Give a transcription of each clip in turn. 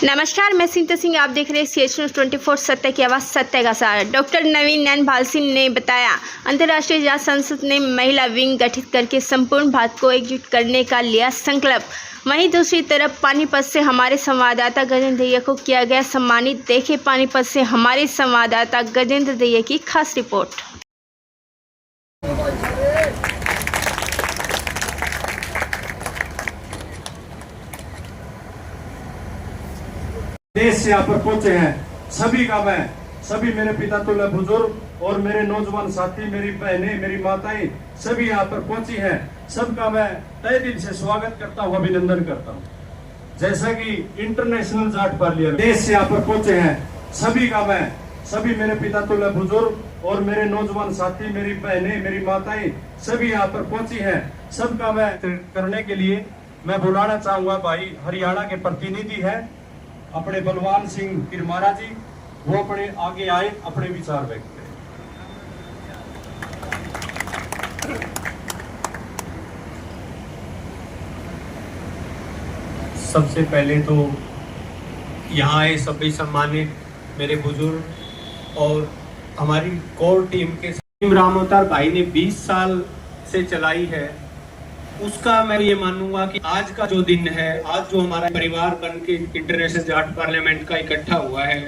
नमस्कार, मैं सिंता सिंह। आप देख रहे हैं CH News 24 सत्य की आवाज़, सत्य का सार। डॉक्टर नवीन नैन भालसिंह ने बताया, अंतर्राष्ट्रीय जांच संसद ने महिला विंग गठित करके संपूर्ण भारत को एकजुट करने का लिया संकल्प। वहीं दूसरी तरफ पानीपत से हमारे संवाददाता गजेंद्र दहिया को किया गया सम्मानित। देखे पानीपत से हमारे संवाददाता गजेंद्र दहिया की खास रिपोर्ट। देश से यहाँ पर पहुंचे हैं सभी का मैं, सभी मेरे पिता तुल्य बुजुर्ग और मेरे नौजवान साथी, मेरी बहनें, मेरी माताएं सभी यहाँ पर पहुंची हैं। सबका मैं तहे दिल से स्वागत करता हूँ, अभिनंदन करता हूँ। जैसा कि इंटरनेशनल जाट पार्लियामेंट देश से यहाँ पर पहुंचे हैं सभी का मैं, सभी मेरे पिता तुल्य बुजुर्ग और मेरे नौजवान साथी, मेरी बहनें, मेरी माताएं सभी यहाँ पर पहुंची हैं। सबका मैं करने के लिए मैं बुलाना चाहूंगा भाई हरियाणा के प्रतिनिधि है अपने बलवान सिंह किरमारा जी, वो अपने आगे आए, अपने विचार व्यक्त करें। सबसे पहले तो यहाँ आए सभी सम्मानित मेरे बुजुर्ग और हमारी कोर टीम के राम अवतार भाई ने 20 साल से चलाई है, उसका मैं ये मानूंगा कि आज का जो दिन है, आज जो हमारा परिवार बन के इंटरनेशनल जाट पार्लियामेंट का इकट्ठा हुआ है,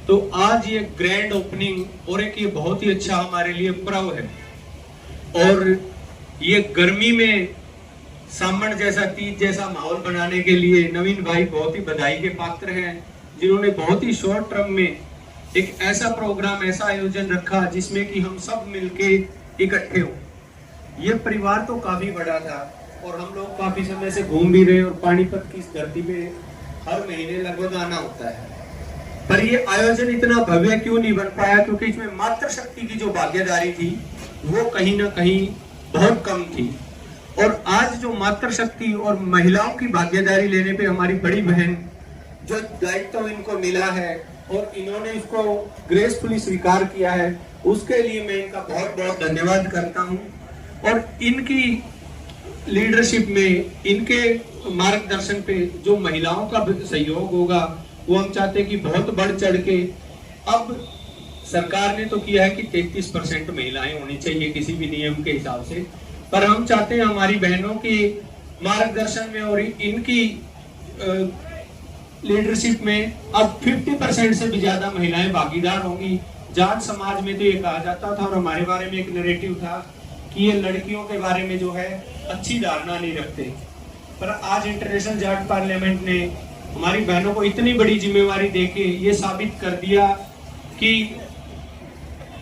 तो आज ये ग्रैंड ओपनिंग और एक ये बहुत ही अच्छा हमारे लिए पर्व है। और ये गर्मी में सामन जैसा, तीज जैसा माहौल बनाने के लिए नवीन भाई बहुत ही बधाई के पात्र हैं, जिन्होंने बहुत ही शॉर्ट टर्म में एक ऐसा प्रोग्राम, ऐसा आयोजन रखा जिसमें कि हम सब मिलके इकट्ठे हो। ये परिवार तो काफी बड़ा था और हम लोग काफी समय से घूम भी रहे और पानीपत की इस धरती पे हर महीने लगभग आना होता है, पर ये आयोजन इतना भव्य क्यों नहीं बन पाया? क्योंकि इसमें मातृशक्ति की जो भागीदारी थी वो कहीं ना कहीं बहुत कम थी। और आज जो मातृशक्ति और महिलाओं की भागीदारी लेने पे हमारी बड़ी बहन जो दायित्व इनको मिला है और इन्होंने इसको ग्रेसफुली स्वीकार किया है, उसके लिए मैं इनका बहुत बहुत धन्यवाद करता हूँ। और इनकी लीडरशिप में, इनके मार्गदर्शन पे जो महिलाओं का सहयोग होगा, वो हम चाहते हैं कि बहुत बढ़ चढ़ के, अब सरकार ने तो किया है कि 33% महिलाएं होनी चाहिए किसी भी नियम के हिसाब से, पर हम चाहते हैं हमारी बहनों के मार्गदर्शन में और इनकी लीडरशिप में अब 50% से भी ज्यादा महिलाएं भागीदार होंगी। जाट समाज में तो ये कहा जाता था और हमारे बारे में एक नैरेटिव था कि ये लड़कियों के बारे में जो है अच्छी धारणा नहीं रखते, पर आज इंटरनेशनल जाट पार्लियामेंट ने हमारी बहनों को इतनी बड़ी जिम्मेवारी देके ये साबित कर दिया कि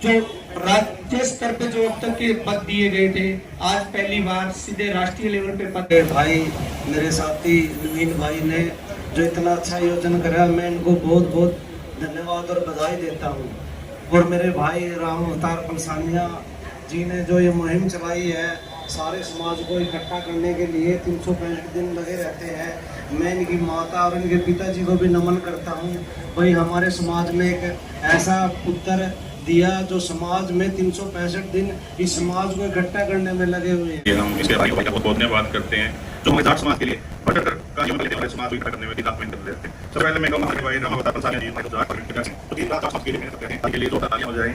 जो राज्य स्तर पे जो अब तक के पद दिए गए थे, आज पहली बार सीधे राष्ट्रीय लेवल पे पद। भाई मेरे साथी नवीन भाई ने जो इतना अच्छा आयोजन करा, मैं इनको बहुत बहुत धन्यवाद और बधाई देता हूँ। और मेरे भाई राम अवतार पलसानिया जी ने जो ये मुहिम चलाई है, सारे समाज को इकट्ठा करने के लिए 365 दिन लगे रहते हैं। मैं इनकी माता और इनके पिताजी को भी नमन करता हूँ। भाई हमारे समाज में एक ऐसा पुत्र दिया जो समाज में 365 दिन इस समाज को इकट्ठा करने में लगे हुए हैं। हम इसके भाई का बहुत धन्यवाद करते हैं जो हमारे जाट समाज के लिए बढ़कर का जीवन लेते हैं, समाज को इकट्ठा करने में दिलापन कर देते हैं। सबसे पहले मैं कहूँगा हमारे भाई राम अवतार पलसानिया जी जाट तो कि जाट समाज के लिए मेहनत करें, ताकि लिए 2 तालियां हो जाएं।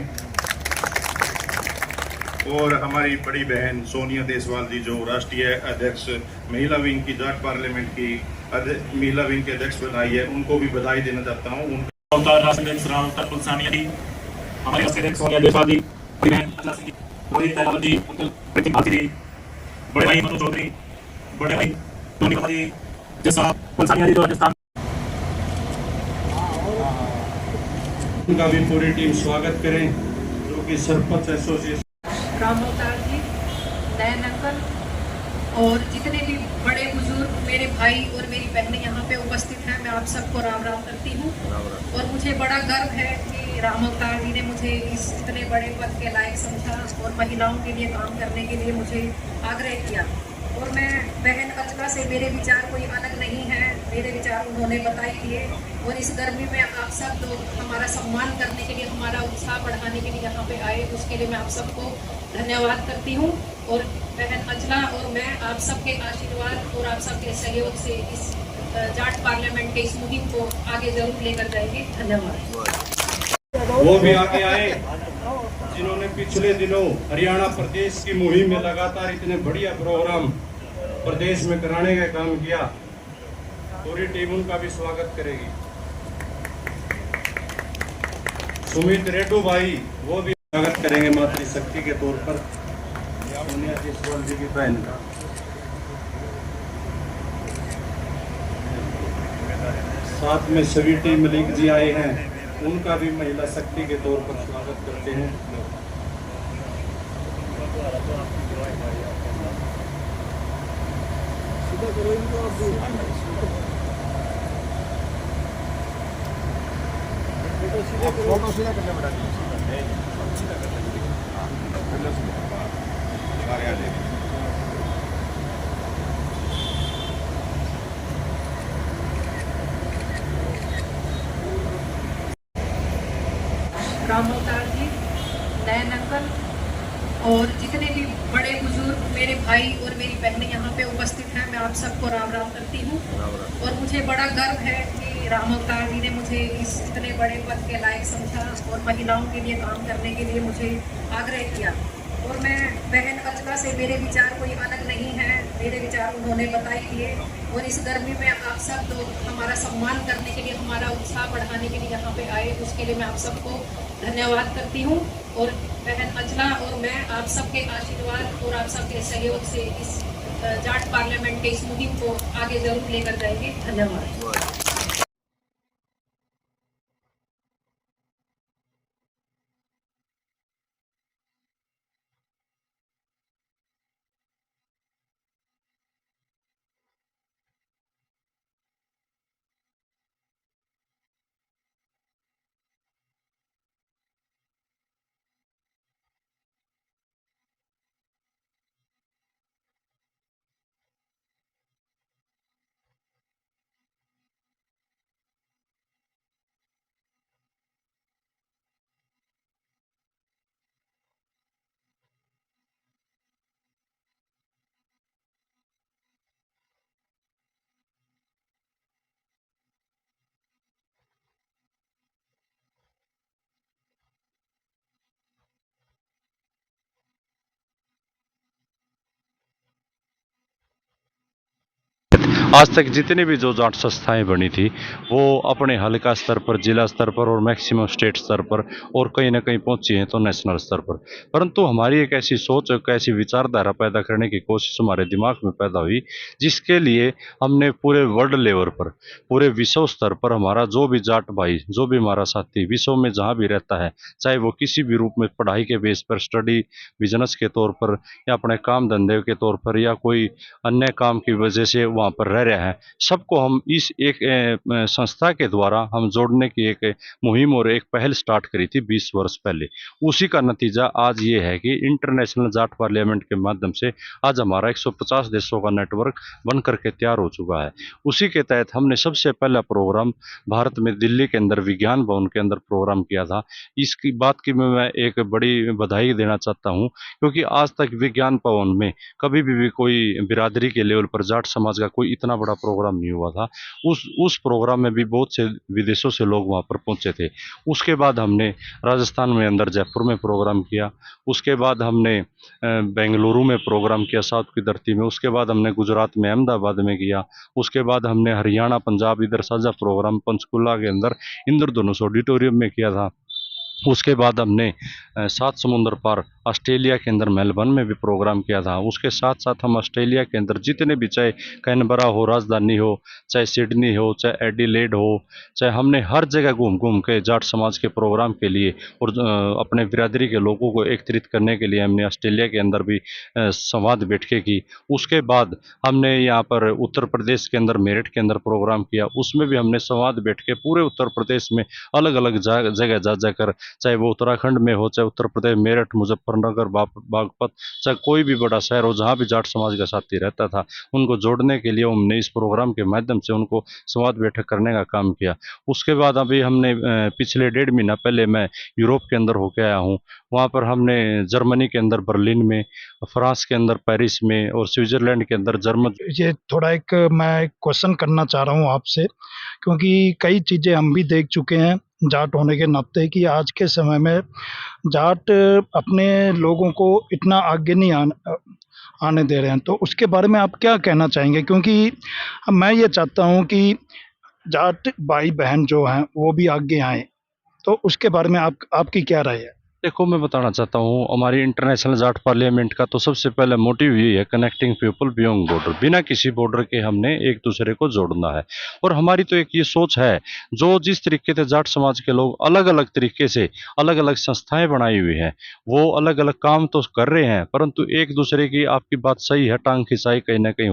और हमारी बड़ी बहन सोनिया देसवाल जी जो राष्ट्रीय अध्यक्ष महिला विंग की जाट पार्लियामेंट की महिला विंग के अध्यक्ष बनाई है, उनको भी बधाई देना चाहता हूँ। राष्ट्रीय अध्यक्ष राम अवतार पलसानिया जी, हमारे राष्ट्रीय अध्यक्ष सोनिया देसवाल जी, रोहित जी, जी, बड़े भाई मधु चौधरी, बड़े भाई टोनी जी, जैसा पलसानिया जी जो राजस्थान, उनका भी पूरी टीम स्वागत करें, जो कि सरपंच एसोसिएशन राम अवतार जी, नयन अंकल और जितने भी बड़े बुजुर्ग मेरे भाई और मेरी बहनें यहाँ पे उपस्थित हैं, मैं आप सबको राम राम करती हूँ। और मुझे बड़ा गर्व है कि राम अवतार जी ने मुझे इस इतने बड़े पद के लायक समझा और महिलाओं के लिए काम करने के लिए मुझे आग्रह किया। और मैं बहन अचला से, मेरे विचार कोई अलग नहीं है, मेरे विचार उन्होंने बताई दिए। और इस गर्मी में आप सब लोग हमारा सम्मान करने के लिए, हमारा उत्साह बढ़ाने के लिए यहाँ पे आए, उसके लिए मैं आप सबको धन्यवाद करती हूँ। और बहन अचला और मैं आप सबके आशीर्वाद और आप सबके सहयोग से इस जाट पार्लियामेंट के इस मुहिम को आगे जरूर लेकर जाएंगे। धन्यवाद। वो भी आगे आए जिन्होंने पिछले दिनों हरियाणा प्रदेश की मुहिम में लगातार इतने बढ़िया प्रोग्राम प्रदेश में कराने का काम किया। पूरी टीम उनका भी स्वागत करेगी। सुमित रेड्डू भाई वो भी स्वागत करेंगे मातृशक्ति के तौर पर, सोनिया जयसवाल जी की बहन का। साथ में सभी टीम मलिक जी आए हैं, उनका भी महिला शक्ति के तौर पर स्वागत करते हैं। राम अवतार जी, नयन अंकल और जितने भी बड़े बुजुर्ग मेरे भाई और मेरी बहनें यहाँ पे उपस्थित हैं, मैं आप सबको राम राम करती हूँ। और मुझे बड़ा गर्व है कि राम अवतार जी ने मुझे इस इतने बड़े पद के लायक समझा और महिलाओं के लिए काम करने के लिए मुझे आग्रह किया। और मैं बहन अचला से मेरे विचार कोई अलग नहीं है, मेरे विचार उन्होंने बताई दिए। और इस गर्मी में आप सब लोग हमारा सम्मान करने के लिए, हमारा उत्साह बढ़ाने के लिए यहाँ पे आए, उसके लिए मैं आप सबको धन्यवाद करती हूँ। और बहन अचला और मैं आप सबके आशीर्वाद और आप सबके सहयोग से इस जाट पार्लियामेंट के इस मुहिम को आगे जरूर लेकर जाएंगे। धन्यवाद। आज तक जितनी भी जो जाट संस्थाएं बनी थी वो अपने हल्का स्तर पर, जिला स्तर पर और मैक्सिमम स्टेट स्तर पर और कहीं ना कहीं पहुंची हैं तो नेशनल स्तर पर। परंतु हमारी एक ऐसी सोच, एक ऐसी विचारधारा पैदा करने की कोशिश हमारे दिमाग में पैदा हुई, जिसके लिए हमने पूरे वर्ल्ड लेवल पर, पूरे विश्व स्तर पर हमारा जो भी जाट भाई, जो भी हमारा साथी विश्व में जहाँ भी रहता है, चाहे वो किसी भी रूप में पढ़ाई के बेस पर, स्टडी बिजनेस के तौर पर या अपने काम धंधे के तौर पर या कोई अन्य काम की वजह से वहाँ पर रह रहा है, सबको हम इस एक संस्था के द्वारा हम जोड़ने की एक मुहिम और एक पहल स्टार्ट करी थी 20 वर्ष पहले। उसी का नतीजा आज ये है कि इंटरनेशनल जाट पार्लियामेंट के माध्यम से आज हमारा 150 देशों का नेटवर्क बन करके तैयार हो चुका है। उसी के तहत हमने सबसे पहला प्रोग्राम भारत में दिल्ली के अंदर विज्ञान भवन के अंदर प्रोग्राम किया था। इसकी बात की मैं एक बड़ी बधाई देना चाहता हूँ, क्योंकि आज तक विज्ञान भवन में कभी भी कोई बिरादरी के लेवल पर जाट समाज का कोई इतना बड़ा प्रोग्राम नहीं हुआ था। उस प्रोग्राम में भी बहुत से विदेशों से लोग वहाँ पर पहुँचे थे। उसके बाद हमने राजस्थान में अंदर जयपुर में प्रोग्राम किया, उसके बाद हमने बेंगलुरु में प्रोग्राम किया साउथ की धरती में, उसके बाद हमने गुजरात में अहमदाबाद में किया, उसके बाद हमने हरियाणा पंजाब इधर साझा प्रोग्राम पंचकुला के अंदर इंद्रधनुष ऑडिटोरियम में किया था। उसके बाद हमने 7 समुंदर पार ऑस्ट्रेलिया के अंदर मेलबर्न में भी प्रोग्राम किया था। उसके साथ साथ हम ऑस्ट्रेलिया के अंदर जितने भी, चाहे कैनबरा हो राजधानी हो, चाहे सिडनी हो, चाहे एडिलेड हो, चाहे हमने हर जगह घूम घूम के जाट समाज के प्रोग्राम के लिए और अपने बिरादरी के लोगों को एकत्रित करने के लिए हमने ऑस्ट्रेलिया के अंदर भी संवाद बैठकें की। उसके बाद हमने यहाँ पर उत्तर प्रदेश के अंदर मेरठ के अंदर प्रोग्राम किया, उसमें भी हमने संवाद बैठकें पूरे उत्तर प्रदेश में अलग अलग जगह जा जाकर चाहे वो उत्तराखंड में हो, चाहे उत्तर प्रदेश मेरठ, मुजफ्फरनगर, बागपत, चाहे कोई भी बड़ा शहर हो, जहाँ भी जाट समाज का साथी रहता था, उनको जोड़ने के लिए हमने इस प्रोग्राम के माध्यम से उनको संवाद बैठक करने का काम किया। उसके बाद अभी हमने पिछले 1.5 महीना पहले मैं यूरोप के अंदर होके आया हूँ। वहाँ पर हमने जर्मनी के अंदर बर्लिन में, फ्रांस के अंदर पेरिस में और स्विट्जरलैंड के अंदर जर्मन। ये थोड़ा मैं क्वेश्चन करना चाह रहा हूँ आपसे, क्योंकि कई चीज़ें हम भी देख चुके हैं जाट होने के नाते कि आज के समय में जाट अपने लोगों को इतना आगे नहीं आने दे रहे हैं। तो उसके बारे में आप क्या कहना चाहेंगे? क्योंकि मैं ये चाहता हूँ कि जाट भाई बहन जो हैं वो भी आगे आएँ। तो उसके बारे में आपकी क्या राय है? देखो, मैं बताना चाहता हूँ, हमारी इंटरनेशनल जाट पार्लियामेंट का तो सबसे पहले मोटिव यही है, कनेक्टिंग पीपल बियॉन्ड बॉर्डर। बिना किसी बॉर्डर के हमने एक दूसरे को जोड़ना है। और हमारी तो एक ये सोच है, जो जिस तरीके से जाट समाज के लोग अलग अलग तरीके से अलग अलग संस्थाएं बनाई हुई हैं, वो अलग अलग काम तो कर रहे हैं, परंतु एक दूसरे की, आपकी बात सही है, टांग खिंचाई कहीं ना कहीं